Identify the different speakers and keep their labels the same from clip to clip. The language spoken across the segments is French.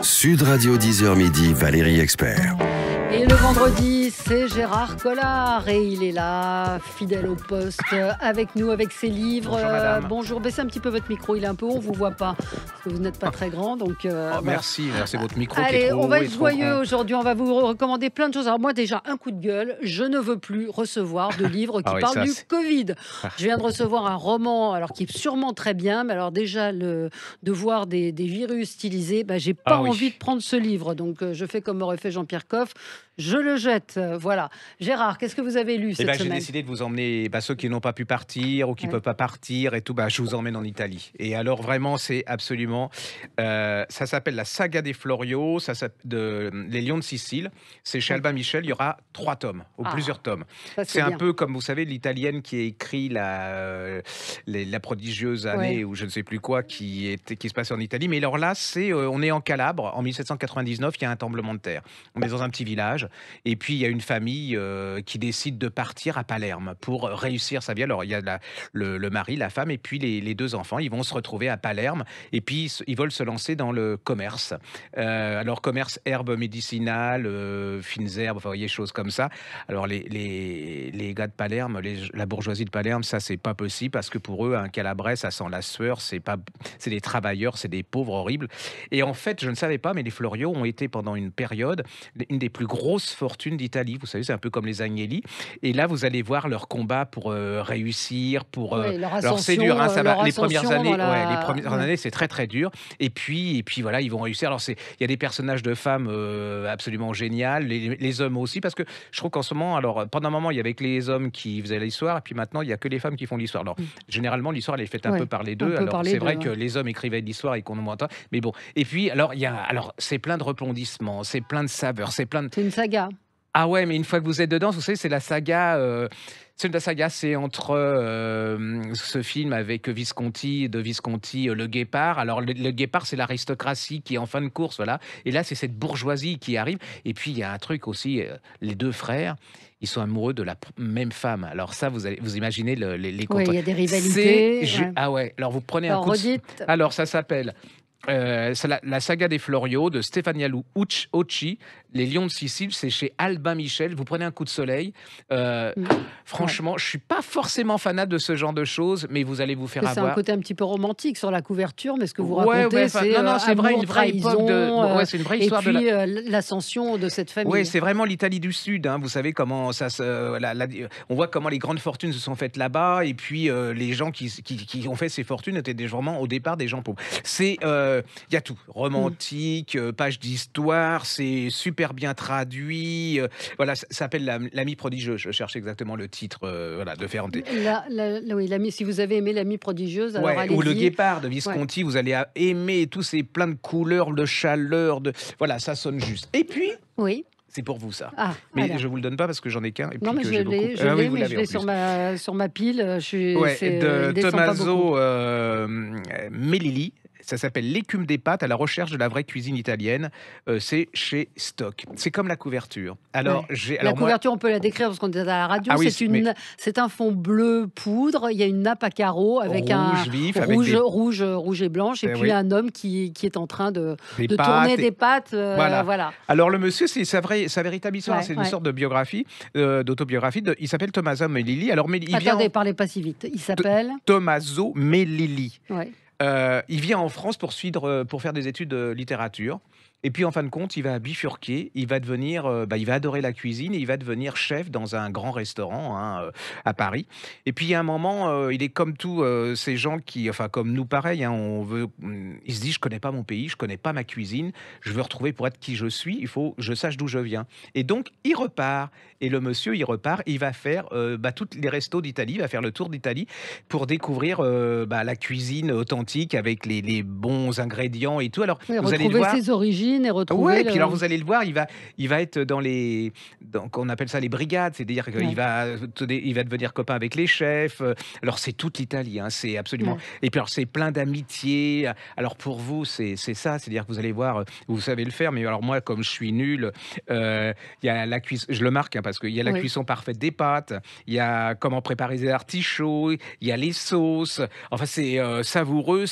Speaker 1: Sud Radio 10h midi, Valérie Expert.
Speaker 2: Et le vendredi, c'est Gérard Collard et il est là, fidèle au poste, avec nous, avec ses livres.
Speaker 3: Bonjour, madame.
Speaker 2: Bonjour, baissez un petit peu votre micro, il est un peu haut, on ne vous voit pas, parce que vous n'êtes pas très grand. Donc, voilà.
Speaker 3: Merci, c'est votre micro qui est
Speaker 2: Allez,
Speaker 3: trop
Speaker 2: on va
Speaker 3: haut et
Speaker 2: être
Speaker 3: trop
Speaker 2: joyeux
Speaker 3: grand.
Speaker 2: aujourd'hui, on va vous recommander plein de choses. Alors moi déjà, un coup de gueule, je ne veux plus recevoir de livres qui
Speaker 3: Ah oui,
Speaker 2: parlent
Speaker 3: ça,
Speaker 2: du
Speaker 3: c'est-
Speaker 2: Covid. Je viens de recevoir un roman, alors qui est sûrement très bien, mais alors déjà, de voir des virus stylisés, j'ai pas
Speaker 3: Ah oui.
Speaker 2: envie de prendre ce livre. Donc je fais comme aurait fait Jean-Pierre Coff, je le jette. Voilà. Gérard, qu'est-ce que vous avez lu cette
Speaker 3: J'ai
Speaker 2: semaine?
Speaker 3: décidé de vous emmener, ceux qui n'ont pas pu partir ou qui ne
Speaker 2: Ouais.
Speaker 3: peuvent pas partir et tout, je vous emmène en Italie. Et alors vraiment, c'est absolument... ça s'appelle La Saga des Florio, Les Lions de Sicile. C'est chez
Speaker 2: Ouais.
Speaker 3: Albin Michel, il y aura 3 tomes, ou
Speaker 2: Ah,
Speaker 3: plusieurs tomes.
Speaker 2: Ça,
Speaker 3: C'est un
Speaker 2: bien.
Speaker 3: peu comme, vous savez, l'italienne qui a écrit la prodigieuse année,
Speaker 2: Ouais.
Speaker 3: ou je ne sais plus quoi, qui se passait en Italie. Mais alors là, on est en Calabre, en 1799, il y a un tremblement de terre. On est dans un petit village, et puis il y a une famille qui décide de partir à Palerme pour réussir sa vie. Alors il y a le mari, la femme, et puis les 2 enfants. Ils vont se retrouver à Palerme, et puis ils veulent se lancer dans le commerce. Alors commerce herbes médicinales, fines herbes, enfin, vous voyez, choses comme ça. Alors les gars de Palerme, la bourgeoisie de Palerme, ça c'est pas possible, parce que pour eux, un Calabrais, ça sent la sueur, c'est des travailleurs, c'est des pauvres horribles. Et en fait, je ne savais pas, mais les Florio ont été pendant une période une des plus grosses fortunes d'Italie. Vous savez, c'est un peu comme les Agnelli. Et là, vous allez voir leur combat pour réussir, pour
Speaker 2: Ouais, leur
Speaker 3: alors c'est dur,
Speaker 2: ascension,
Speaker 3: ça va.
Speaker 2: leur
Speaker 3: Les premières
Speaker 2: ascension
Speaker 3: années,
Speaker 2: dans la-
Speaker 3: ouais, les premières
Speaker 2: Ouais.
Speaker 3: années, c'est très très dur. Et puis voilà, ils vont réussir. Alors il y a des personnages de femmes absolument géniales, les hommes aussi, parce que je trouve qu'en ce moment, alors pendant un moment, il y avait que les hommes qui faisaient l'histoire, et puis maintenant, il y a que les femmes qui font l'histoire. Alors généralement, l'histoire elle est faite un
Speaker 2: Ouais,
Speaker 3: peu par les
Speaker 2: un
Speaker 3: deux.
Speaker 2: peu
Speaker 3: Alors
Speaker 2: par les
Speaker 3: c'est
Speaker 2: deux,
Speaker 3: vrai
Speaker 2: ouais.
Speaker 3: que les hommes écrivaient de l'histoire et qu'on en moins temps. Mais bon. Et puis alors c'est plein de rebondissements, c'est plein de saveurs, c'est plein de...
Speaker 2: C'est une saga.
Speaker 3: Ah ouais, mais une fois que vous êtes dedans, vous savez, c'est la saga. C'est entre ce film avec Visconti, Le Guépard. Alors, le Guépard, c'est l'aristocratie qui est en fin de course, voilà. Et là, c'est cette bourgeoisie qui arrive. Et puis, il y a un truc aussi, les 2 frères, ils sont amoureux de la même femme. Alors ça, vous imaginez les
Speaker 2: Oui,
Speaker 3: contre-
Speaker 2: il y a des rivalités. Ouais.
Speaker 3: Ah ouais, alors vous prenez un
Speaker 2: Alors,
Speaker 3: coup de...
Speaker 2: redites.
Speaker 3: Alors, ça s'appelle... c'est la saga des Florio de Stefania Occi, Les Lions de Sicile, c'est chez Albin Michel. Vous prenez un coup de soleil.
Speaker 2: Mm.
Speaker 3: Franchement, je suis pas forcément fanat de ce genre de choses, mais vous allez vous faire
Speaker 2: C'est un
Speaker 3: avoir.
Speaker 2: côté un petit peu romantique sur la couverture, mais ce que vous
Speaker 3: Ouais,
Speaker 2: racontez,
Speaker 3: ouais, enfin,
Speaker 2: c'est
Speaker 3: non, c'est vrai,
Speaker 2: amour,
Speaker 3: une vraie époque
Speaker 2: trahison,
Speaker 3: ouais, c'est une vraie
Speaker 2: et
Speaker 3: histoire de
Speaker 2: puis l'ascension de cette famille.
Speaker 3: Oui, c'est vraiment l'Italie du Sud. Vous savez comment ça se. On voit comment les grandes fortunes se sont faites là-bas, et puis les gens qui ont fait ces fortunes étaient vraiment au départ des gens pauvres. Il y a tout, romantique, page d'histoire, c'est super bien traduit. Voilà, ça s'appelle L'ami prodigieux. Je cherche exactement le titre, de Ferrante.
Speaker 2: Oui, si vous avez aimé L'ami prodigieuse, alors
Speaker 3: Ouais,
Speaker 2: allez-y.
Speaker 3: ou Le Guépard de Visconti, vous allez aimer tous ces plein de couleurs, de chaleur, voilà, ça sonne juste. Et puis,
Speaker 2: Oui.
Speaker 3: c'est pour vous ça.
Speaker 2: Ah,
Speaker 3: Mais
Speaker 2: alors.
Speaker 3: je vous le donne pas parce que j'en ai qu'un. Et
Speaker 2: Non,
Speaker 3: puis
Speaker 2: mais
Speaker 3: que
Speaker 2: je
Speaker 3: j'ai beaucoup.
Speaker 2: l'ai,
Speaker 3: Ah oui, vous
Speaker 2: mais
Speaker 3: l'avez
Speaker 2: je
Speaker 3: en
Speaker 2: l'ai
Speaker 3: plus.
Speaker 2: sur ma pile.
Speaker 3: Ouais,
Speaker 2: Il
Speaker 3: de
Speaker 2: descend pas beaucoup.
Speaker 3: Tommaso Melilli. Ça s'appelle L'écume des pâtes à la recherche de la vraie cuisine italienne. C'est chez Stock. C'est comme la couverture. Alors,
Speaker 2: Ouais. La couverture, on peut la décrire parce qu'on est à la radio.
Speaker 3: Ah oui,
Speaker 2: C'est un fond bleu poudre. Il y a une nappe à carreaux avec
Speaker 3: rouge vif, avec
Speaker 2: rouge et blanche, et puis
Speaker 3: oui.
Speaker 2: un homme qui est en train de
Speaker 3: Des
Speaker 2: tourner
Speaker 3: pâtes
Speaker 2: des pâtes.
Speaker 3: Voilà. Alors le monsieur, c'est sa véritable histoire.
Speaker 2: Ouais,
Speaker 3: C'est une
Speaker 2: ouais.
Speaker 3: sorte de biographie, d'autobiographie. Il s'appelle Tommaso Melilli. Alors, il vient
Speaker 2: Attendez, parlez pas si vite. Il s'appelle.
Speaker 3: Tommaso Melilli.
Speaker 2: Ouais.
Speaker 3: Il vient en France pour faire des études de littérature. Et puis, en fin de compte, il va bifurquer. Il va il va adorer la cuisine et il va devenir chef dans un grand restaurant à Paris. Et puis, il y a un moment, il est comme tous ces gens comme nous, pareil. Il se dit, je connais pas mon pays, je connais pas ma cuisine. Je veux retrouver pour être qui je suis. Il faut que je sache d'où je viens. Et donc, il repart. Et le monsieur, il repart. Il va faire tous les restos d'Italie. Il va faire le tour d'Italie pour découvrir la cuisine authentique avec les bons ingrédients et tout. Alors,
Speaker 2: Oui,
Speaker 3: vous allez le
Speaker 2: retrouver
Speaker 3: voir.
Speaker 2: ses origines et retrouver.
Speaker 3: Ouais, puis alors vous allez le voir, il va être on appelle ça les brigades, c'est-à-dire qu'il
Speaker 2: Ouais.
Speaker 3: il va devenir copain avec les chefs. Alors c'est toute l'Italie, c'est absolument.
Speaker 2: Ouais.
Speaker 3: Et puis alors c'est plein d'amitié. Alors pour vous, c'est ça, c'est-à-dire que vous allez voir, vous savez le faire, mais alors moi comme je suis nul, il y a la cuisson, je le marque parce qu'il y a la
Speaker 2: Oui.
Speaker 3: cuisson parfaite des pâtes, il y a comment préparer des artichauts, il y a les sauces. Enfin c'est savoureux,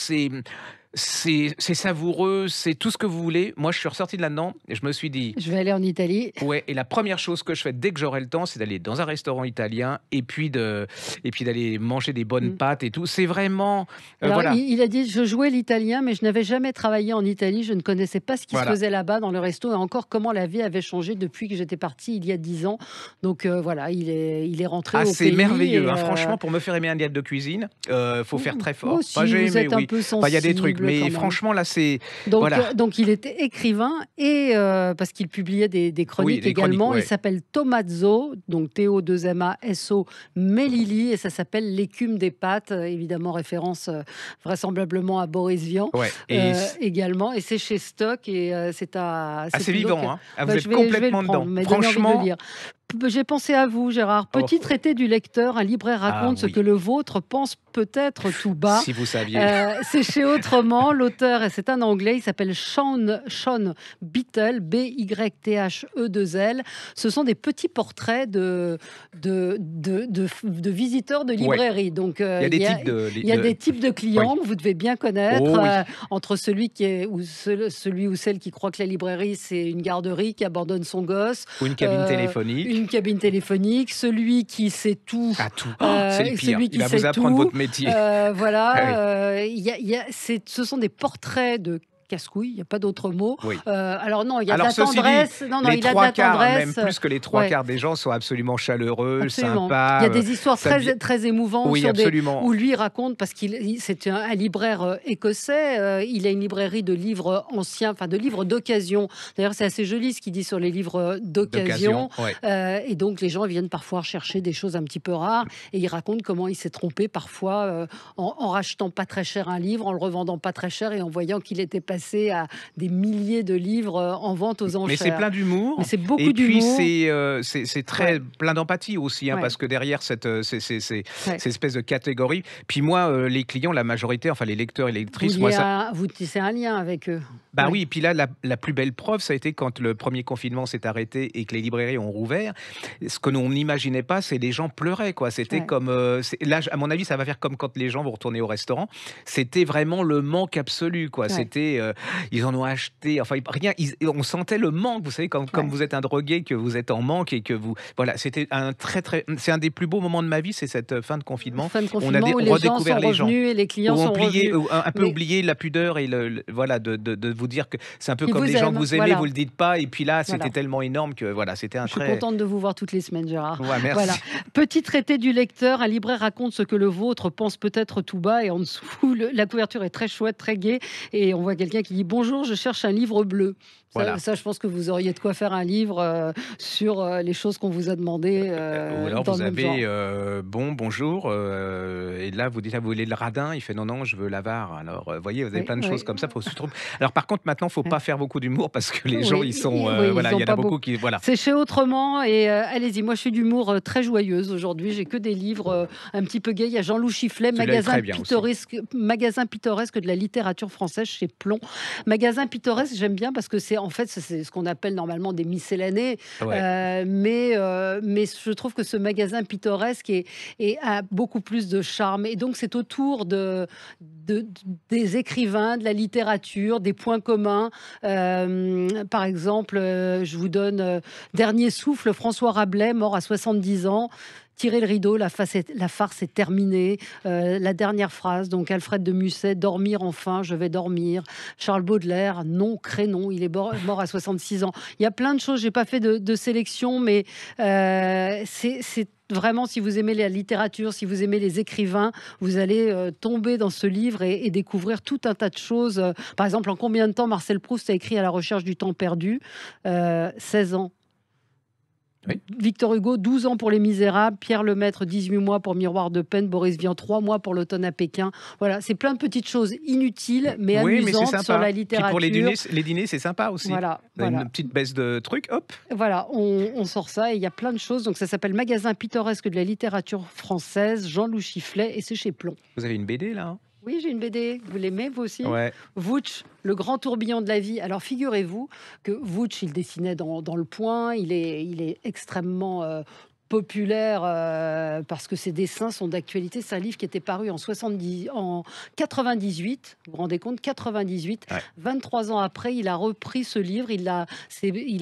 Speaker 3: C'est savoureux, c'est tout ce que vous voulez. Moi, je suis ressorti de là-dedans et je me suis dit:
Speaker 2: Je vais aller en Italie.
Speaker 3: «Ouais» et la première chose que je fais dès que j'aurai le temps, c'est d'aller dans un restaurant italien et puis d'aller manger des bonnes
Speaker 2: Mmh.
Speaker 3: pâtes et tout. C'est vraiment,
Speaker 2: Alors,
Speaker 3: voilà,
Speaker 2: il a dit: «Je jouais l'italien, mais je n'avais jamais travaillé en Italie. Je ne connaissais pas ce qui se
Speaker 3: voilà.
Speaker 2: faisait là-bas dans le resto et encore comment la vie avait changé depuis que j'étais partie il y a 10 ans». Donc voilà, il est rentré
Speaker 3: Ah,
Speaker 2: au
Speaker 3: c'est
Speaker 2: pays
Speaker 3: merveilleux,
Speaker 2: et
Speaker 3: hein, franchement, pour me faire aimer un diable de cuisine, faut faire très
Speaker 2: moi
Speaker 3: fort. Enfin,
Speaker 2: aussi,
Speaker 3: j'ai
Speaker 2: vous
Speaker 3: aimé,
Speaker 2: êtes un
Speaker 3: oui.
Speaker 2: peu
Speaker 3: Enfin, il y a des trucs,
Speaker 2: sensible quand
Speaker 3: mais
Speaker 2: même.
Speaker 3: franchement, là, c'est
Speaker 2: Donc,
Speaker 3: voilà.
Speaker 2: il était écrivain et parce qu'il publiait des
Speaker 3: Oui,
Speaker 2: chroniques
Speaker 3: des chroniques,
Speaker 2: également. Il
Speaker 3: ouais.
Speaker 2: s'appelle Tomazzo, donc T-O-2-M-A-S-O Melilli et ça s'appelle L'écume des pâtes, évidemment référence, vraisemblablement à Boris Vian,
Speaker 3: Ouais et
Speaker 2: également et c'est chez Stock et
Speaker 3: c'est
Speaker 2: donc
Speaker 3: vivant, hein. Ah, vous
Speaker 2: bah,
Speaker 3: êtes
Speaker 2: je vais le
Speaker 3: complètement
Speaker 2: prendre,
Speaker 3: dedans.
Speaker 2: vous m'avez donné envie de le
Speaker 3: Franchement,
Speaker 2: lire. J'ai pensé à vous Gérard.
Speaker 3: oh,
Speaker 2: Petit traité du lecteur, un libraire
Speaker 3: ah
Speaker 2: raconte ce
Speaker 3: oui,
Speaker 2: que le vôtre pense peut-être tout bas.
Speaker 3: si vous saviez.
Speaker 2: C'est chez Autrement. L'auteur, c'est un Anglais, il s'appelle Sean Beatle, B-Y-T-H-E-2-L. Ce sont des petits portraits de visiteurs de
Speaker 3: Ouais,
Speaker 2: librairie. Donc,
Speaker 3: il y a des types
Speaker 2: il y a des types de clients
Speaker 3: oui.
Speaker 2: que vous devez bien connaître,
Speaker 3: Oh oui,
Speaker 2: entre celui ou celle qui croit que la librairie, c'est une garderie, qui abandonne son gosse,
Speaker 3: ou une cabine téléphonique.
Speaker 2: une cabine téléphonique, celui qui sait tout,
Speaker 3: Ah tout, oh, c'est le
Speaker 2: et
Speaker 3: pire.
Speaker 2: celui
Speaker 3: Il
Speaker 2: qui
Speaker 3: va
Speaker 2: sait
Speaker 3: vous apprendre
Speaker 2: tout.
Speaker 3: votre métier. Ah oui,
Speaker 2: Voilà, ce sont des portraits de casse-couilles, il n'y a pas d'autre mot.
Speaker 3: oui.
Speaker 2: Alors non, il y a de
Speaker 3: Alors
Speaker 2: la
Speaker 3: ceci dit,
Speaker 2: tendresse. Non, non,
Speaker 3: les
Speaker 2: il a de
Speaker 3: 3
Speaker 2: la
Speaker 3: quarts, même
Speaker 2: tendresse.
Speaker 3: plus que les 3
Speaker 2: Ouais,
Speaker 3: quarts des gens sont absolument chaleureux,
Speaker 2: absolument. Il y
Speaker 3: sympas,
Speaker 2: a des histoires
Speaker 3: ça devient
Speaker 2: très émouvantes
Speaker 3: oui, absolument.
Speaker 2: où lui il raconte, parce c'est un libraire écossais, il a une librairie de livres anciens, enfin de livres d'occasion. D'ailleurs, c'est assez joli ce qu'il dit sur les livres
Speaker 3: D'occasion,
Speaker 2: d'occasion.
Speaker 3: ouais.
Speaker 2: Et donc, les gens viennent parfois chercher des choses un petit peu rares et il raconte comment il s'est trompé parfois en rachetant pas très cher un livre, en le revendant pas très cher et en voyant qu'il était passé à des milliers de livres en vente aux
Speaker 3: Mais c'est
Speaker 2: enchères.
Speaker 3: plein
Speaker 2: Mais
Speaker 3: d'humour
Speaker 2: c'est
Speaker 3: et
Speaker 2: beaucoup
Speaker 3: puis
Speaker 2: d'humour.
Speaker 3: c'est
Speaker 2: Ouais,
Speaker 3: très plein d'empathie aussi, hein,
Speaker 2: ouais,
Speaker 3: parce que derrière
Speaker 2: ouais.
Speaker 3: cette espèce de catégorie puis moi, les clients, la majorité, enfin les lecteurs et les lectrices, moi ça
Speaker 2: Vous tissez un lien avec eux.
Speaker 3: bah
Speaker 2: Ouais,
Speaker 3: oui, et puis là, la plus belle preuve, ça a été quand le premier confinement s'est arrêté et que les librairies ont rouvert. Ce que l'on n'imaginait pas, c'est les gens pleuraient, quoi. C'était
Speaker 2: ouais,
Speaker 3: comme, là, à mon avis, ça va faire comme quand les gens vont retourner au restaurant. C'était vraiment le manque absolu, quoi.
Speaker 2: ouais,
Speaker 3: C'était, ils en ont acheté, enfin rien, on sentait le manque, vous savez, comme
Speaker 2: ouais.
Speaker 3: vous êtes un drogué, que vous êtes en manque et que vous voilà, c'était un c'est un des plus beaux moments de ma vie, c'est cette, fin de confinement.
Speaker 2: Fin de
Speaker 3: On a
Speaker 2: confinement où les gens
Speaker 3: redécouvert
Speaker 2: sont
Speaker 3: les gens.
Speaker 2: revenus et les clients
Speaker 3: Ou
Speaker 2: sont
Speaker 3: oublier
Speaker 2: revenus.
Speaker 3: ou un peu
Speaker 2: Mais
Speaker 3: oublier la pudeur et voilà de vous dire que c'est un peu
Speaker 2: ils
Speaker 3: comme
Speaker 2: vous
Speaker 3: les gens que
Speaker 2: aiment.
Speaker 3: vous aimez, vous
Speaker 2: Voilà,
Speaker 3: le dites pas et puis là, c'était
Speaker 2: voilà.
Speaker 3: tellement énorme que voilà, c'était un
Speaker 2: Je suis
Speaker 3: très
Speaker 2: contente de vous voir toutes les semaines, Gérard.
Speaker 3: ouais,
Speaker 2: Voilà.
Speaker 3: merci.
Speaker 2: Petit traité du lecteur, un libraire raconte ce que le vôtre pense peut-être tout bas et en dessous, la couverture est très chouette, très gaie et on voit quelqu'un qui dit: «Bonjour, je cherche un livre bleu».
Speaker 3: Voilà.
Speaker 2: Ça, je pense que vous auriez de quoi faire un livre sur les choses qu'on vous a demandées
Speaker 3: Ou alors
Speaker 2: dans
Speaker 3: vous
Speaker 2: le même genre.
Speaker 3: avez, bonjour, et là vous dites: «Ah vous voulez le radin?» Il fait: «Non, non, je veux l'avare». Alors, voyez, vous avez
Speaker 2: Oui,
Speaker 3: plein de choses
Speaker 2: oui,
Speaker 3: comme ça, faut se trouver alors par contre maintenant, faut
Speaker 2: ouais.
Speaker 3: pas faire beaucoup d'humour parce que les gens
Speaker 2: Oui,
Speaker 3: ils sont,
Speaker 2: oui,
Speaker 3: voilà,
Speaker 2: ils
Speaker 3: il
Speaker 2: ont
Speaker 3: y en a
Speaker 2: pas
Speaker 3: beaucoup
Speaker 2: beaucoup.
Speaker 3: qui voilà.
Speaker 2: C'est chez Autrement et allez-y. Moi, je suis d'humour très joyeuse aujourd'hui. J'ai que des livres un petit peu gays. Il y a Jean-Loup Chifflet,
Speaker 3: Celui-là est très bien aussi.
Speaker 2: magasin pittoresque de la littérature française chez Plomb. Magasin pittoresque, j'aime bien parce que c'est ce qu'on appelle normalement des miscellanées,
Speaker 3: Ouais.
Speaker 2: mais je trouve que ce magasin pittoresque a beaucoup plus de charme et donc c'est autour des écrivains, de la littérature, des points communs. Par exemple, je vous donne Dernier souffle, François Rabelais, mort à 70 ans. Tirez le rideau, la farce est terminée. La dernière phrase, donc Alfred de Musset, dormir enfin, je vais dormir. Charles Baudelaire, non, Crénon, il est mort à 66 ans. Il y a plein de choses, j'ai pas fait de sélection, mais c'est vraiment, si vous aimez la littérature, si vous aimez les écrivains, vous allez tomber dans ce livre et découvrir tout un tas de choses. Par exemple, en combien de temps Marcel Proust a écrit À la recherche du temps perdu? 16 ans.
Speaker 3: Oui.
Speaker 2: Victor Hugo, 12 ans pour Les Misérables. Pierre Lemaître, 18 mois pour Miroir de peine. Boris Vian, 3 mois pour L'automne à Pékin. Voilà, c'est plein de petites choses inutiles, mais
Speaker 3: Oui, mais c'est
Speaker 2: amusantes sur la
Speaker 3: sympa. Puis pour
Speaker 2: littérature.
Speaker 3: les dîners, c'est sympa aussi.
Speaker 2: Voilà,
Speaker 3: Une
Speaker 2: voilà.
Speaker 3: petite baisse de trucs, hop.
Speaker 2: Voilà, on sort ça et il y a plein de choses. Donc ça s'appelle Magasin pittoresque de la littérature française, Jean-Loup Chifflet et c'est chez Plomb.
Speaker 3: Vous avez une BD là, hein?
Speaker 2: Oui, j'ai une BD. Vous l'aimez, vous aussi?
Speaker 3: Ouais.
Speaker 2: Vooch, le grand tourbillon de la vie. Alors, figurez-vous que Vooch, il dessinait dans Le Point. Il est extrêmement populaire parce que ses dessins sont d'actualité. C'est un livre qui était paru en 98. Vous vous rendez compte, 98.
Speaker 3: Ouais.
Speaker 2: 23 ans après, il a repris ce livre. Il a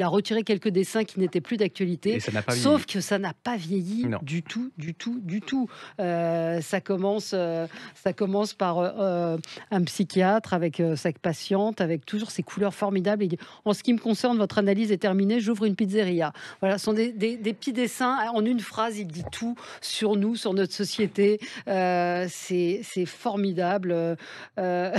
Speaker 2: retiré quelques dessins qui n'étaient plus d'actualité.
Speaker 3: Et ça n'a pas vieilli.
Speaker 2: Sauf que ça n'a pas vieilli
Speaker 3: Non.
Speaker 2: du tout, du tout, du tout. Ça commence par un psychiatre avec sa patiente, avec toujours ces couleurs formidables. Il dit, en ce qui me concerne, votre analyse est terminée. J'ouvre une pizzeria. Voilà, ce sont des petits dessins. En une phrase, il dit tout sur nous, sur notre société. C'est formidable. Un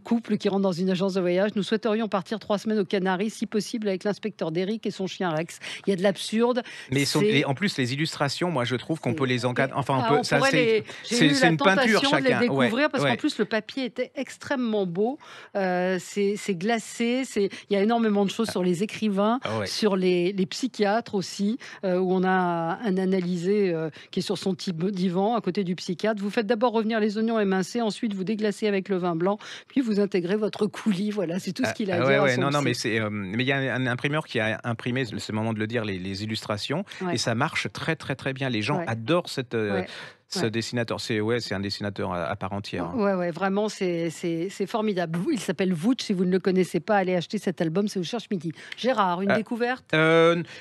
Speaker 2: couple qui rentre dans une agence de voyage. Nous souhaiterions partir 3 semaines aux Canaries, si possible, avec l'inspecteur Derrick et son chien Rex. Il y a de l'absurde.
Speaker 3: Mais et en plus, les illustrations, moi, je trouve qu'on peut les encadrer. Enfin,
Speaker 2: on
Speaker 3: ça,
Speaker 2: pourrait
Speaker 3: c'est une peinture
Speaker 2: de les
Speaker 3: chacun.
Speaker 2: découvrir parce
Speaker 3: Ouais.
Speaker 2: qu'en plus, le papier était extrêmement beau. C'est glacé. Il y a énormément de choses sur les écrivains,
Speaker 3: Ah ouais.
Speaker 2: sur les psychiatres aussi, où on a un analysé qui est sur son petit divan à côté du psychiatre. Vous faites d'abord revenir les oignons émincés, ensuite vous déglacez avec le vin blanc, puis vous intégrez votre coulis. Voilà, c'est tout ce qu'il a à dire.
Speaker 3: Ouais,
Speaker 2: à son
Speaker 3: non,
Speaker 2: psy.
Speaker 3: mais il y a un imprimeur qui a imprimé, c'est le moment de le dire, les illustrations,
Speaker 2: Ouais.
Speaker 3: et ça marche très, très, très bien. Les gens
Speaker 2: Ouais.
Speaker 3: adorent
Speaker 2: Ouais.
Speaker 3: ce
Speaker 2: Ouais.
Speaker 3: dessinateur. C'est un dessinateur à part entière. Hein.
Speaker 2: Ouais, vraiment, c'est formidable. Il s'appelle Vouch, si vous ne le connaissez pas, allez acheter cet album, c'est au Cherche Midi. Gérard, une découverte?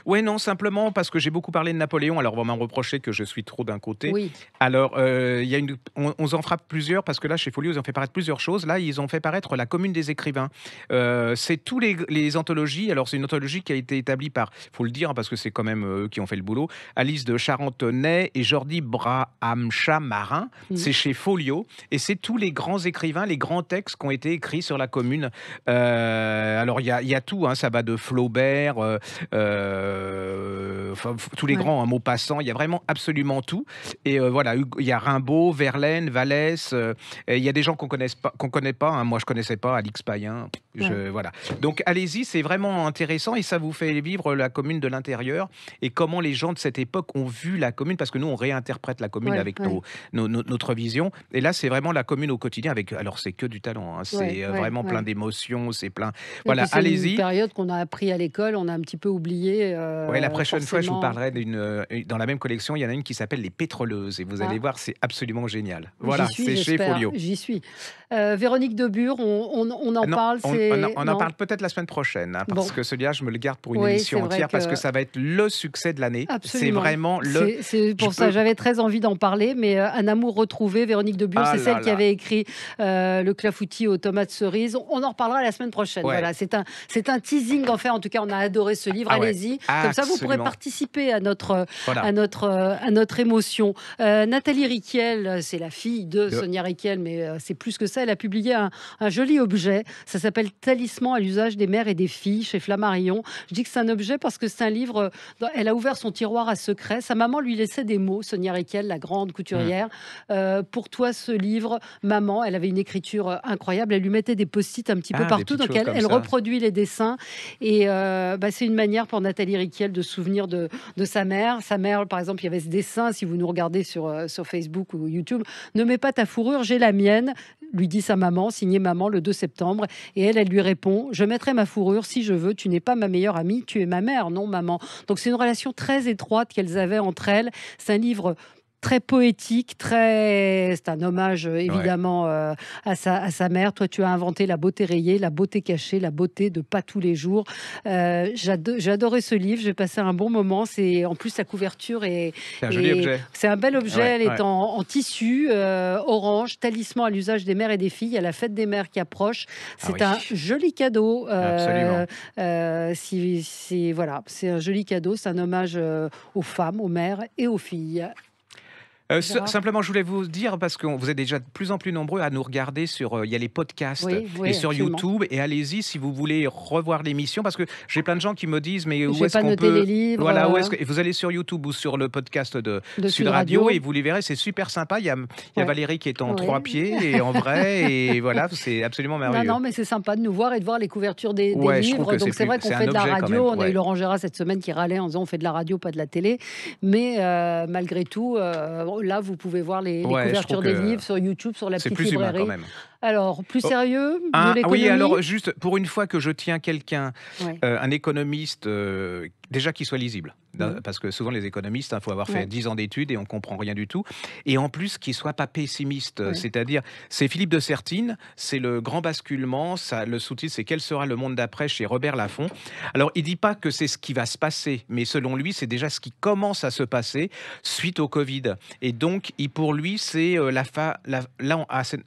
Speaker 3: Ouais, non, simplement parce que j'ai beaucoup parlé de Napoléon, alors on va m'en reprocher que je suis trop d'un côté.
Speaker 2: Oui.
Speaker 3: Alors, on en fera plusieurs, parce que là, chez Folio, ils ont fait paraître plusieurs choses. Là, ils ont fait paraître La Commune des écrivains. C'est tous les anthologies. Alors, c'est une anthologie qui a été établie par, il faut le dire, hein, parce que c'est quand même eux qui ont fait le boulot, Alice de Charentonnet et Jordi Brahamcha-Marin. C'est chez Folio. Et c'est tous les grands écrivains, les grands textes qui ont été écrits sur la Commune. Alors, il y a tout, hein, ça va de Flaubert, tous les grands, Maupassant, il y a vraiment absolument tout. Et voilà, il y a Rimbaud, Verlaine, Vallès, il y a des gens qu'on connaît pas, hein. Moi je connaissais pas, Alix Payen, voilà. Donc allez-y, c'est vraiment intéressant et ça vous fait vivre la Commune de l'intérieur et comment les gens de cette époque ont vu la Commune, parce que nous on réinterprète la Commune avec notre vision, et là c'est vraiment la Commune au quotidien alors c'est que du talent, hein. C'est vraiment plein d'émotions, c'est plein, voilà, allez-y.
Speaker 2: C'est une période qu'on a appris à l'école, on a un petit peu oublié.
Speaker 3: La prochaine fois, je vous
Speaker 2: forcément.
Speaker 3: parlerai dans la même collection, il y en a une qui s'appelle Les Pétroleuses, et vous allez voir, c'est absolument génial. Voilà, c'est chez Folio.
Speaker 2: J'y suis. Véronique Debure, on en parle.
Speaker 3: On en parle peut-être la semaine prochaine, hein, parce que celui-là, je me le garde pour une émission entière, parce que ça va être le succès de l'année. C'est vraiment le...
Speaker 2: C'est pour ça, j'avais très envie d'en parler, mais Un amour retrouvé, Véronique Debure, c'est celle qui avait écrit Le clafoutis aux tomates cerises. On en reparlera la semaine prochaine. Voilà, c'est un teasing, en tout cas, on a adoré ce livre. Allez-y, comme ça vous pourrez participer à notre émotion. Nathalie Riquel, c'est la fille de Sonia Riquel, mais c'est plus que ça. Elle a publié un joli objet. Ça s'appelle Talisman à l'usage des mères et des filles chez Flammarion. Je dis que c'est un objet parce que c'est un livre. Elle a ouvert son tiroir à secret. Sa maman lui laissait des mots, Sonia Riquel, la grande couturière. Pour toi, ce livre, maman, elle avait une écriture incroyable. Elle lui mettait des post-it un petit peu partout. Donc elle reproduit les dessins. Et c'est une manière pour Nathalie Riquel de se souvenir de sa mère. Sa mère, par exemple, il y avait ce dessin, si vous nous regardez sur Facebook ou YouTube, ne mets pas ta fourrure, j'ai la mienne, lui dit sa maman, signé maman le 2 septembre. Et elle lui répond, je mettrai ma fourrure si je veux, tu n'es pas ma meilleure amie, tu es ma mère, non maman. Donc c'est une relation très étroite qu'elles avaient entre elles. C'est un livre très poétique, c'est un hommage évidemment à sa mère. Toi, tu as inventé la beauté rayée, la beauté cachée, la beauté de pas tous les jours. J'ai adoré ce livre, j'ai passé un bon moment. En plus la couverture c'est
Speaker 3: un joli objet.
Speaker 2: C'est un bel objet. Elle est en tissu orange, talisman à l'usage des mères et des filles. Il y a la fête des mères qui approche. C'est un joli cadeau.
Speaker 3: Absolument.
Speaker 2: Voilà, c'est un joli cadeau. C'est un hommage aux femmes, aux mères et aux filles.
Speaker 3: Simplement, je voulais vous dire, parce que vous êtes déjà de plus en plus nombreux à nous regarder il y a les podcasts et sur YouTube, et allez-y si vous voulez revoir l'émission, parce que j'ai plein de gens qui me disent, mais où est-ce qu'on peut...
Speaker 2: les livres.
Speaker 3: Voilà, vous allez sur YouTube ou sur le podcast de Sud Radio, et vous les verrez, c'est super sympa. Il y a Valérie qui est en 3 pieds et en vrai, et voilà, c'est absolument merveilleux.
Speaker 2: Non, mais c'est sympa de nous voir et de voir les couvertures des livres. Donc c'est vrai qu'on fait de la radio. On a eu Laurent Gérard cette semaine qui râlait en disant on fait de la radio, pas de la télé. Mais malgré tout, là, vous pouvez voir les couvertures des livres sur YouTube, sur la petite librairie.
Speaker 3: C'est plus humain quand même.
Speaker 2: Alors, plus
Speaker 3: Oh,
Speaker 2: sérieux, de
Speaker 3: oui,
Speaker 2: l'économie?
Speaker 3: alors juste pour une fois que je tiens quelqu'un,
Speaker 2: Ouais.
Speaker 3: un économiste, déjà qu'il soit lisible.
Speaker 2: Mmh.
Speaker 3: Parce que souvent les économistes, il faut avoir fait
Speaker 2: Ouais,
Speaker 3: 10 ans d'études et on comprend rien du tout. Et en plus, qu'il soit pas pessimiste,
Speaker 2: ouais.
Speaker 3: c'est-à-dire, c'est Philippe de Sertine, c'est le grand basculement, ça, le sous-titre, c'est «Quel sera le monde d'après?» chez Robert Laffont. Alors, il dit pas que c'est ce qui va se passer, mais selon lui, c'est déjà ce qui commence à se passer suite au Covid. Et donc, pour lui, c'est la fin. Là,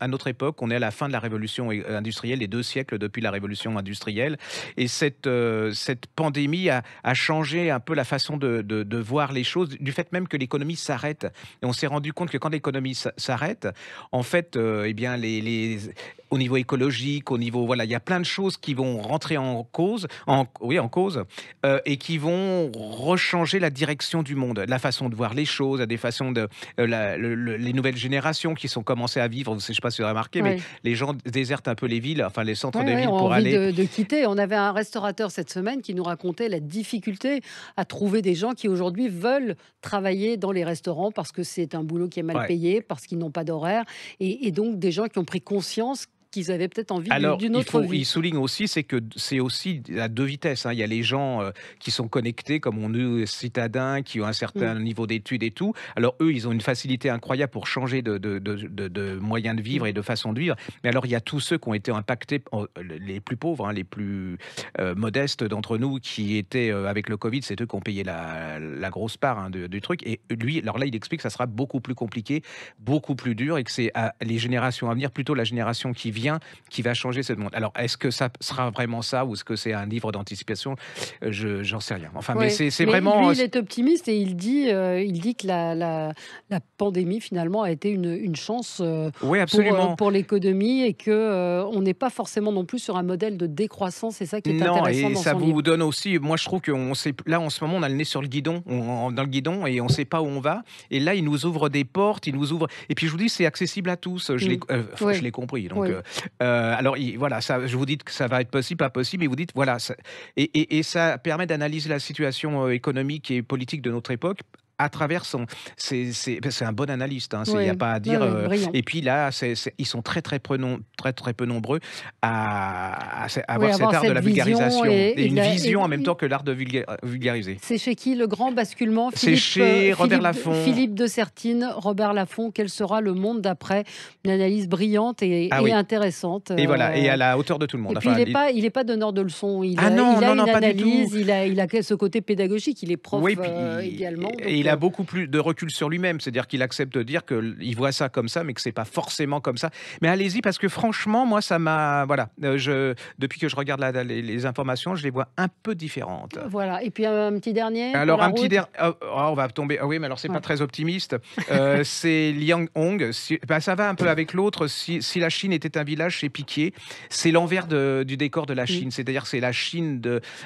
Speaker 3: à notre époque, on est à la fin de la révolution industrielle, les 2 siècles depuis la révolution industrielle. Et cette pandémie a changé un peu la façon de voir les choses, du fait même que l'économie s'arrête. Et on s'est rendu compte que quand l'économie s'arrête, en fait, eh bien, au niveau écologique, au niveau, voilà, il y a plein de choses qui vont rentrer en cause, oui, en cause, et qui vont rechanger la direction du monde, la façon de voir les choses, des façons de, les nouvelles générations qui sont commencées à vivre. Je ne sais pas si vous avez remarqué, mais
Speaker 2: Ouais.
Speaker 3: les gens désertent un peu les villes, enfin les centres
Speaker 2: Ouais,
Speaker 3: de
Speaker 2: ouais,
Speaker 3: villes
Speaker 2: ont
Speaker 3: pour
Speaker 2: envie
Speaker 3: aller.
Speaker 2: de quitter. On avait un restaurateur cette semaine qui nous racontait la difficulté à trouver des gens qui aujourd'hui veulent travailler dans les restaurants parce que c'est un boulot qui est mal
Speaker 3: Ouais.
Speaker 2: payé, parce qu'ils n'ont pas d'horaire et donc des gens qui ont pris conscience qu'ils avaient peut-être envie
Speaker 3: Alors,
Speaker 2: d'une autre
Speaker 3: il
Speaker 2: vie.
Speaker 3: souligne aussi, c'est que c'est aussi à 2 vitesses, hein. Il y a les gens, qui sont connectés, comme on dit, citadins, qui ont un
Speaker 2: Mmh.
Speaker 3: certain niveau d'études et tout. Alors eux, ils ont une facilité incroyable pour changer de moyens de vivre
Speaker 2: Mmh.
Speaker 3: et de façon de vivre. Mais alors, il y a tous ceux qui ont été impactés, les plus pauvres, hein, les plus, modestes d'entre nous, qui étaient, avec le covid, c'est eux qui ont payé la grosse part, hein, du truc. Et lui, alors là, il explique que ça sera beaucoup plus compliqué, beaucoup plus dur, et que c'est à les générations à venir, plutôt la génération qui vient, qui va changer ce monde. Alors, est-ce que ça sera vraiment ça, ou est-ce que c'est un livre d'anticipation? J'en sais rien. Enfin, mais
Speaker 2: Ouais,
Speaker 3: c'est
Speaker 2: mais
Speaker 3: vraiment.
Speaker 2: lui, il est optimiste et il dit que la pandémie, finalement, a été une chance,
Speaker 3: Oui, absolument.
Speaker 2: pour l'économie et que, on n'est pas forcément non plus sur un modèle de décroissance. C'est ça qui est
Speaker 3: Non,
Speaker 2: intéressant
Speaker 3: et
Speaker 2: dans
Speaker 3: ça
Speaker 2: son
Speaker 3: vous
Speaker 2: livre.
Speaker 3: donne aussi, moi je trouve qu'on sait, là en ce moment on a le nez sur le guidon, dans le guidon, et on ne sait pas où on va. Et là il nous ouvre des portes, il nous ouvre. Et puis je vous dis, c'est accessible à tous.
Speaker 2: Mmh.
Speaker 3: Je
Speaker 2: Ouais,
Speaker 3: l'ai compris. Donc,
Speaker 2: ouais.
Speaker 3: alors voilà, ça, je vous dis que ça va être possible, pas possible, et vous dites voilà, et ça permet d'analyser la situation économique et politique de notre époque à travers son. C'est un bon analyste, hein, il n'y a
Speaker 2: Ouais,
Speaker 3: pas à
Speaker 2: ouais,
Speaker 3: dire.
Speaker 2: ouais, brillant.
Speaker 3: Et puis là, ils sont très très peu nombreux à
Speaker 2: Oui,
Speaker 3: avoir cet
Speaker 2: avoir
Speaker 3: art de
Speaker 2: cette
Speaker 3: la
Speaker 2: vision
Speaker 3: vulgarisation, et
Speaker 2: de
Speaker 3: une
Speaker 2: la
Speaker 3: vision en même temps que l'art de vulgariser.
Speaker 2: c'est chez qui? Le Grand Basculement,
Speaker 3: C'est chez Robert
Speaker 2: Philippe
Speaker 3: Laffont.
Speaker 2: Philippe de Sertine, Robert Laffont. Quel sera le monde d'après? Une analyse brillante
Speaker 3: Ah
Speaker 2: et
Speaker 3: oui,
Speaker 2: intéressante,
Speaker 3: et voilà, et à la hauteur de tout le
Speaker 2: et
Speaker 3: monde.
Speaker 2: puis
Speaker 3: Enfin,
Speaker 2: il est pas donneur de leçons.
Speaker 3: ah non,
Speaker 2: Il a
Speaker 3: non, non,
Speaker 2: une
Speaker 3: pas du tout.
Speaker 2: analyse, il a que ce côté pédagogique. Il est
Speaker 3: Oui,
Speaker 2: prof,
Speaker 3: puis
Speaker 2: également,
Speaker 3: et
Speaker 2: donc
Speaker 3: il a beaucoup plus de recul sur lui-même, c'est-à-dire qu'il accepte de dire qu'il voit ça comme ça, mais que c'est pas forcément comme ça. Mais allez-y, parce que franchement, moi, ça m'a, voilà, depuis que je regarde les informations, je les vois un peu différentes.
Speaker 2: voilà. Et puis un petit dernier pour
Speaker 3: Alors
Speaker 2: la
Speaker 3: un petit
Speaker 2: route?
Speaker 3: on va tomber, ah oui, mais alors c'est pas
Speaker 2: Ouais.
Speaker 3: très optimiste. C'est Liang Hong, ça va un peu avec l'autre. Si la Chine était un village chez Piquier, c'est l'envers du décor de la
Speaker 2: Mmh.
Speaker 3: Chine. C'est-à-dire que c'est la Chine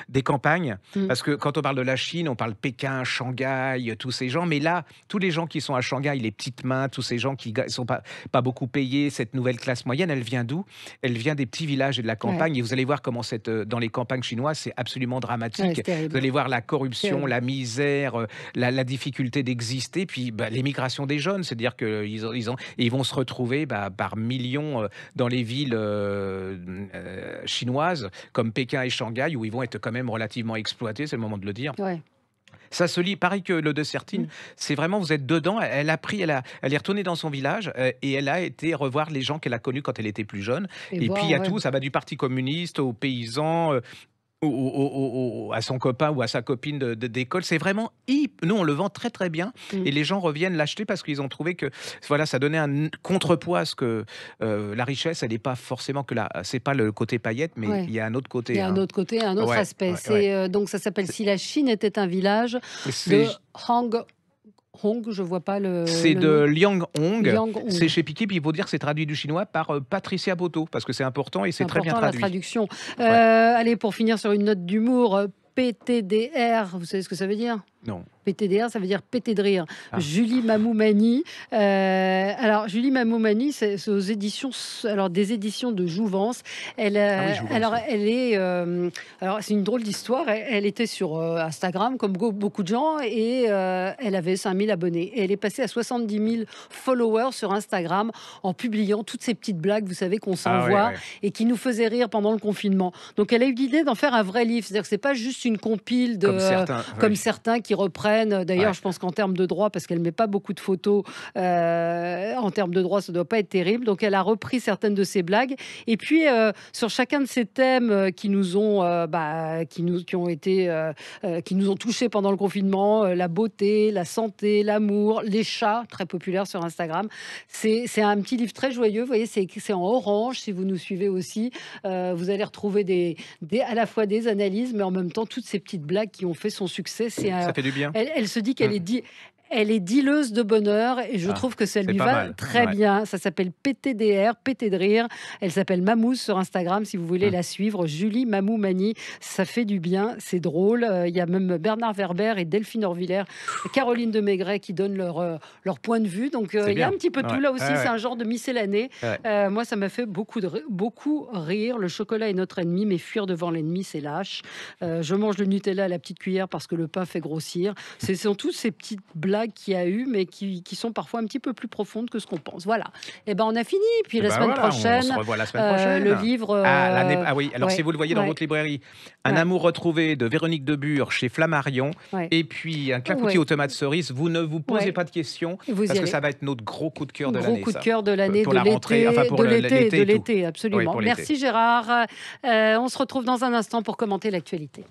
Speaker 3: des campagnes.
Speaker 2: Mmh.
Speaker 3: Parce que quand on parle de la Chine, on parle Pékin, Shanghai, tous ces gens. Mais là, tous les gens qui sont à Shanghai, les petites mains, tous ces gens qui sont pas beaucoup payés, cette nouvelle classe moyenne, elle vient d'où? Elle vient des petits villages et de la
Speaker 2: Ouais.
Speaker 3: campagne. Et vous allez voir comment dans les campagnes chinoises, c'est absolument
Speaker 2: Ouais,
Speaker 3: dramatique.
Speaker 2: c'est
Speaker 3: Vous
Speaker 2: terrible,
Speaker 3: allez voir la corruption,
Speaker 2: terrible.
Speaker 3: la misère, la difficulté d'exister, puis l'émigration des jeunes, c'est-à-dire ils vont se retrouver par millions dans les villes chinoises comme Pékin et Shanghai, où ils vont être quand même relativement exploités, c'est le moment de le dire.
Speaker 2: Ouais.
Speaker 3: Ça se lit pareil que le de Sertine,
Speaker 2: Mmh.
Speaker 3: c'est vraiment, vous êtes dedans, elle est retournée dans son village, et elle a été revoir les gens qu'elle a connus quand elle était plus jeune.
Speaker 2: Et
Speaker 3: Et puis il
Speaker 2: voir,
Speaker 3: y a
Speaker 2: ouais.
Speaker 3: tout, ça va du Parti communiste aux paysans, à son copain ou à sa copine d'école. C'est vraiment nous on le vend très très bien,
Speaker 2: Mmh.
Speaker 3: et les gens reviennent l'acheter parce qu'ils ont trouvé que voilà, ça donnait un contrepoids à ce que la richesse, elle n'est pas forcément que là, c'est pas le côté paillette, mais
Speaker 2: Ouais.
Speaker 3: il y a un autre
Speaker 2: Il y
Speaker 3: côté,
Speaker 2: a un
Speaker 3: hein.
Speaker 2: autre côté, un autre
Speaker 3: Ouais,
Speaker 2: aspect.
Speaker 3: ouais, ouais.
Speaker 2: Donc ça s'appelle
Speaker 3: C'est
Speaker 2: Si la Chine était un village
Speaker 3: c'est
Speaker 2: de Hang Hong, je vois pas
Speaker 3: c'est
Speaker 2: le
Speaker 3: de
Speaker 2: nom.
Speaker 3: Liang Hong,
Speaker 2: Liang
Speaker 3: c'est
Speaker 2: Hong.
Speaker 3: chez Piquet, puis il faut dire que c'est traduit du chinois par Patricia Boto, parce que c'est important et
Speaker 2: C'est
Speaker 3: c'est très bien
Speaker 2: important la
Speaker 3: traduit.
Speaker 2: traduction.
Speaker 3: Ouais.
Speaker 2: Allez, pour finir sur une note d'humour, PTDR, vous savez ce que ça veut dire?
Speaker 3: Non.
Speaker 2: PTDR, ça veut dire péter de rire.
Speaker 3: Ah.
Speaker 2: Julie Mamoumani. Alors, Julie Mamoumani, c'est aux éditions, alors des éditions de Jouvence. Elle,
Speaker 3: Ah oui, je vois
Speaker 2: alors,
Speaker 3: aussi.
Speaker 2: elle est, alors c'est une drôle d'histoire. Elle était sur Instagram, comme beaucoup de gens, et elle avait 5000 abonnés. Et elle est passée à 70 000 followers sur Instagram en publiant toutes ces petites blagues, vous savez, qu'on
Speaker 3: Ah ouais,
Speaker 2: s'envoie
Speaker 3: ouais.
Speaker 2: et qui nous faisaient rire pendant le confinement. Donc, elle a eu l'idée d'en faire un vrai livre. C'est-à-dire que c'est pas juste une compile de,
Speaker 3: Comme certains,
Speaker 2: comme
Speaker 3: oui.
Speaker 2: certains qui reprennent. D'ailleurs,
Speaker 3: Ouais.
Speaker 2: je pense qu'en termes de droit, parce qu'elle met pas beaucoup de photos, en termes de droit, ça doit pas être terrible. Donc, elle a repris certaines de ses blagues. Et puis, sur chacun de ces thèmes qui nous ont, qui ont été, qui nous ont touchés pendant le confinement, la beauté, la santé, l'amour, les chats, très populaires sur Instagram. C'est un petit livre très joyeux. Vous voyez, c'est en orange. Si vous nous suivez aussi, vous allez retrouver à la fois des analyses, mais en même temps toutes ces petites blagues qui ont fait son succès.
Speaker 3: Ça fait du bien.
Speaker 2: Elle se dit
Speaker 3: Mm.
Speaker 2: elle est dealeuse de bonheur et je
Speaker 3: Ah,
Speaker 2: trouve que ça
Speaker 3: c'est
Speaker 2: lui
Speaker 3: pas
Speaker 2: va
Speaker 3: mal.
Speaker 2: très
Speaker 3: Ouais.
Speaker 2: bien. Ça s'appelle PTDR, pété de rire. Elle s'appelle Mamouze sur Instagram si vous voulez
Speaker 3: Mm.
Speaker 2: la suivre. Julie Mamoumani, ça fait du bien, c'est drôle. Il y a même Bernard Werber et Delphine Orvillère, Caroline de Maigret qui donnent leur point de vue. Donc
Speaker 3: C'est
Speaker 2: il y a un
Speaker 3: bien.
Speaker 2: petit peu de tout
Speaker 3: Ouais.
Speaker 2: là aussi.
Speaker 3: Ouais,
Speaker 2: C'est
Speaker 3: ouais.
Speaker 2: un genre de miscellanée.
Speaker 3: Ouais.
Speaker 2: Moi, ça m'a fait beaucoup rire. Le chocolat est notre ennemi, mais fuir devant l'ennemi, c'est lâche. Je mange le Nutella à la petite cuillère parce que le pain fait grossir. Ce sont toutes ces petites blagues qu'il y a eu, mais qui sont parfois un petit peu plus profondes que ce qu'on pense. Voilà. Et ben on a fini. Puis
Speaker 3: Eh
Speaker 2: la
Speaker 3: ben
Speaker 2: semaine
Speaker 3: voilà, on
Speaker 2: prochaine,
Speaker 3: se revoit la semaine prochaine.
Speaker 2: le livre.
Speaker 3: Ah oui, alors si
Speaker 2: Ouais,
Speaker 3: vous le voyez dans
Speaker 2: ouais,
Speaker 3: votre librairie, Un
Speaker 2: ouais,
Speaker 3: amour retrouvé de Véronique Debure chez Flammarion,
Speaker 2: ouais,
Speaker 3: et puis un clafoutis
Speaker 2: ouais,
Speaker 3: aux tomates cerises, vous ne vous posez
Speaker 2: ouais.
Speaker 3: pas de questions,
Speaker 2: Et vous y
Speaker 3: parce que
Speaker 2: allez.
Speaker 3: ça va être notre gros coup de cœur de
Speaker 2: Gros
Speaker 3: l'année,
Speaker 2: coup de
Speaker 3: ça.
Speaker 2: cœur de l'année,
Speaker 3: Pour
Speaker 2: de
Speaker 3: la rentrée, enfin
Speaker 2: l'été,
Speaker 3: pour l'été
Speaker 2: de
Speaker 3: et tout.
Speaker 2: l'été,
Speaker 3: Oui,
Speaker 2: absolument.
Speaker 3: pour l'été.
Speaker 2: Merci Gérard. On se retrouve dans un instant pour commenter l'actualité.